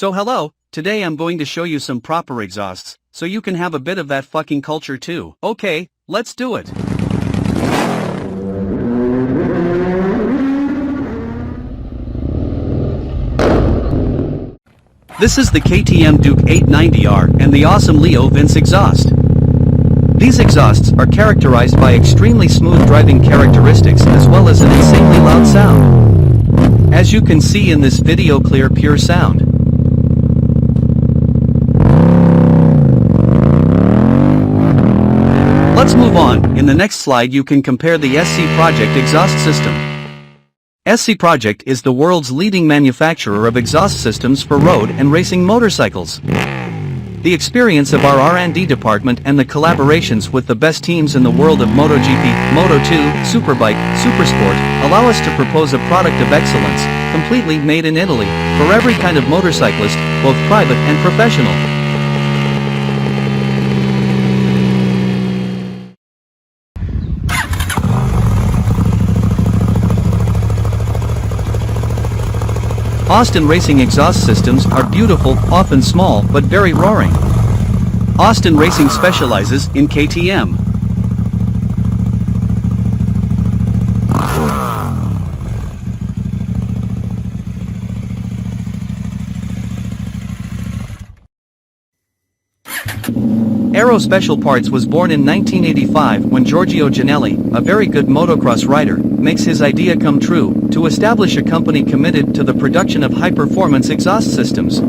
So hello, today I'm going to show you some proper exhausts, so you can have a bit of that fucking culture too. Okay, let's do it. This is the KTM Duke 890R and the awesome LeoVince exhaust. These exhausts are characterized by extremely smooth driving characteristics as well as an insanely loud sound. As you can see in this video, clear pure sound. Let's move on. In the next slide you can compare the SC Project exhaust system. SC Project is the world's leading manufacturer of exhaust systems for road and racing motorcycles. The experience of our R&D department and the collaborations with the best teams in the world of MotoGP, Moto2, Superbike, Supersport, allow us to propose a product of excellence, completely made in Italy, for every kind of motorcyclist, both private and professional. Austin Racing exhaust systems are beautiful, often small but very roaring. Austin Racing specializes in KTM. Aero Special Parts was born in 1985 when Giorgio Ginelli, a very good motocross rider, makes his idea come true, to establish a company committed to the production of high-performance exhaust systems.